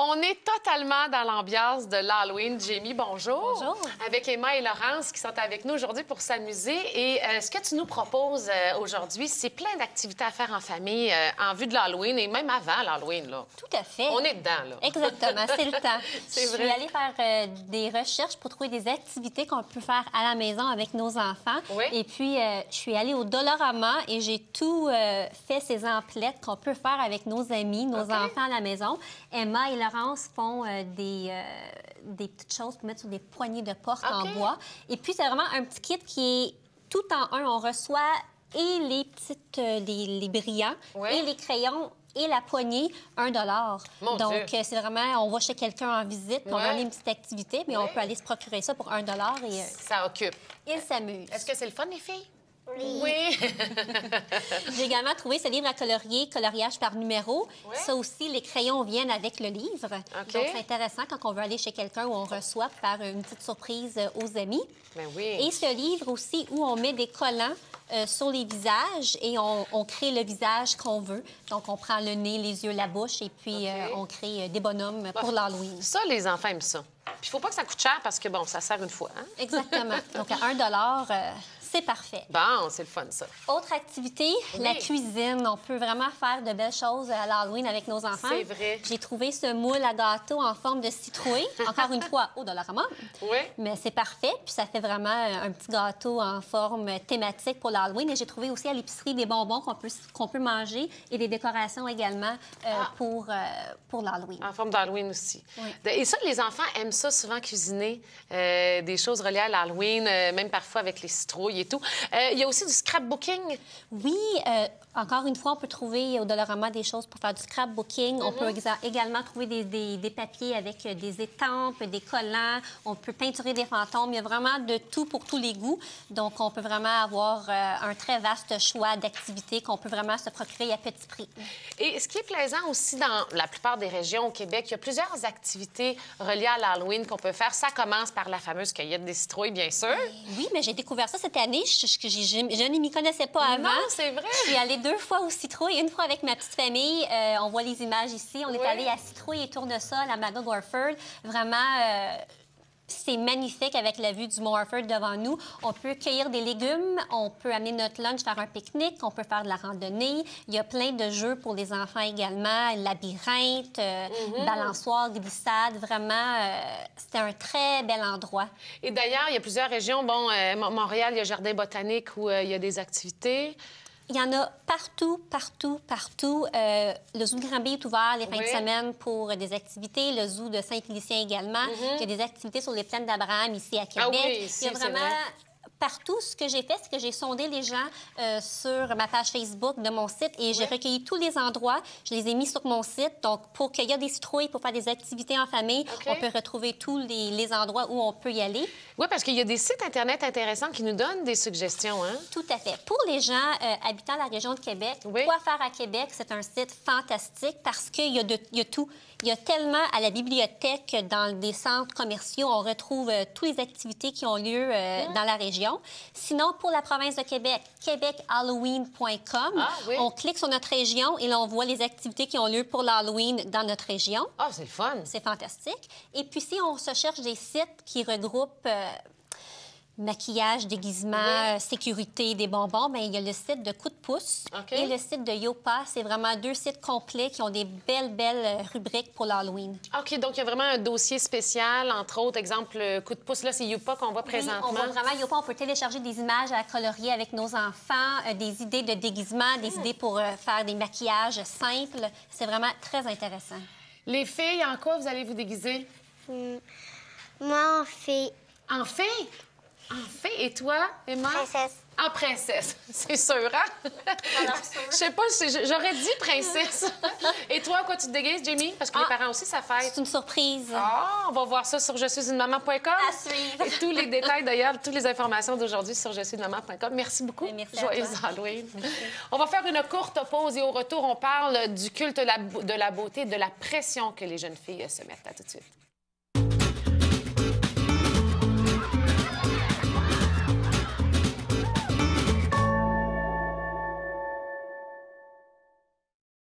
On est totalement dans l'ambiance de l'Halloween. Jamie, bonjour. Bonjour. Avec Emma et Laurence qui sont avec nous aujourd'hui pour s'amuser. Et ce que tu nous proposes aujourd'hui, c'est plein d'activités à faire en famille en vue de l'Halloween et même avant l'Halloween, là. Tout à fait. On est dedans, là. Exactement, c'est le temps. C'est vrai. Je suis allée faire des recherches pour trouver des activités qu'on peut faire à la maison avec nos enfants. Oui. Et puis, je suis allée au Dollarama et j'ai tout fait ces emplettes qu'on peut faire avec nos amis, nos enfants à la maison. Emma et Laurence font des petites choses pour mettre sur des poignées de porte en bois. Et puis, c'est vraiment un petit kit qui est tout en un. On reçoit et les petites, les brillants et les crayons et la poignée, $1. Mon Donc, Dieu. c'est vraiment, on va chez quelqu'un en visite, puis on va aller une petite activité, mais on peut aller se procurer ça pour $1 et Ça occupe. ils s'amusent. Est-ce que c'est le fun, les filles? Oui. J'ai également trouvé ce livre à colorier, coloriage par numéro. Oui. Ça aussi, les crayons viennent avec le livre. OK. Donc, c'est intéressant quand on veut aller chez quelqu'un où on reçoit pour faire une petite surprise aux amis. Ben oui. Et ce livre aussi où on met des collants sur les visages et on crée le visage qu'on veut. Donc, on prend le nez, les yeux, la bouche et puis on crée des bonhommes pour l'Halloween. Ça, les enfants aiment ça. Puis il faut pas que ça coûte cher parce que, bon, ça sert une fois, hein? Exactement. Donc, à $1, c'est parfait. Bon, c'est le fun, ça. Autre activité, la cuisine. On peut vraiment faire de belles choses à l'Halloween avec nos enfants. C'est vrai. J'ai trouvé ce moule à gâteau en forme de citrouille, encore une fois, au Dollarama. Oui. Mais c'est parfait, puis ça fait vraiment un petit gâteau en forme thématique pour l'Halloween. Et j'ai trouvé aussi à l'épicerie des bonbons qu'on peut manger et des décorations également pour l'Halloween. En forme d'Halloween aussi. Oui. Et ça, les enfants aiment ça souvent cuisiner des choses reliées à l'Halloween, même parfois avec les citrouilles et tout. Il y a aussi du scrapbooking. Oui, encore une fois, on peut trouver au Dollarama des choses pour faire du scrapbooking. On peut également trouver des papiers avec des étampes, des collants. On peut peinturer des fantômes. Il y a vraiment de tout pour tous les goûts. Donc, on peut vraiment avoir un très vaste choix d'activités qu'on peut vraiment se procurer à petit prix. Et ce qui est plaisant aussi dans la plupart des régions au Québec, il y a plusieurs activités reliées à l'Halloween qu'on peut faire. Ça commence par la fameuse cueillette des citrouilles, bien sûr. Oui, mais j'ai découvert ça cette année. Je ne m'y connaissais pas avant. Non, c'est vrai. Je suis allée 2 fois au Citrouille, une fois avec ma petite famille. On voit les images ici. On est allé à Citrouille et Tournesol, à Magog Orford. Vraiment, c'est magnifique avec la vue du Mont Orford devant nous. On peut cueillir des légumes, on peut amener notre lunch, faire un pique-nique, on peut faire de la randonnée. Il y a plein de jeux pour les enfants également, labyrinthe, balançoire, glissade. Vraiment, c'était un très bel endroit. Et d'ailleurs, il y a plusieurs régions. Bon, Montréal, il y a Jardin botanique où il y a des activités. Il y en a partout, partout, partout. Le zoo de Granby est ouvert les fins de semaine pour des activités. Le zoo de Saint-Félicien également. Il y a des activités sur les plaines d'Abraham ici à Québec. Ah oui, ici, il y a vraiment... Partout, ce que j'ai fait, c'est que j'ai sondé les gens sur ma page Facebook de mon site et j'ai recueilli tous les endroits. Je les ai mis sur mon site. Donc, pour cueillir des citrouilles, pour faire des activités en famille, on peut retrouver tous les endroits où on peut y aller. Oui, parce qu'il y a des sites Internet intéressants qui nous donnent des suggestions, hein? Tout à fait. Pour les gens habitant la région de Québec, Quoi faire à Québec, c'est un site fantastique parce qu'il y a tout. Il y a tellement à la bibliothèque, dans des centres commerciaux, on retrouve toutes les activités qui ont lieu dans la région. Sinon, pour la province de Québec, québechalloween.com, on clique sur notre région et là, on voit les activités qui ont lieu pour l'Halloween dans notre région. Ah, c'est le fun! C'est fantastique. Et puis, si on se cherche des sites qui regroupent maquillage, déguisement, sécurité, des bonbons, bien, il y a le site de Coup de pouce et le site de Yopa. C'est vraiment 2 sites complets qui ont des belles rubriques pour l'Halloween. OK, donc il y a vraiment un dossier spécial, entre autres, exemple, Coup de pouce, là, c'est Yopa qu'on voit présentement. On voit vraiment Yopa. On peut télécharger des images à colorier avec nos enfants, des idées de déguisement, des idées pour faire des maquillages simples. C'est vraiment très intéressant. Les filles, en quoi vous allez vous déguiser? Moi, en fille. En fille? En fille. Et toi, Emma? Princesse. En princesse, c'est sûr, hein? Je sais pas, j'aurais dit princesse. Et toi, quoi tu te déguises, Jamie? Parce que les parents aussi, ça fait. C'est une surprise. Ah, on va voir ça sur jesuisuneMaman.com. À suivre. Et tous les détails, d'ailleurs, toutes les informations d'aujourd'hui sur jesuisuneMaman.com. Merci beaucoup. Merci à Joyeux toi. Halloween. On va faire une courte pause et au retour, on parle du culte de la beauté, de la pression que les jeunes filles se mettent. À tout de suite.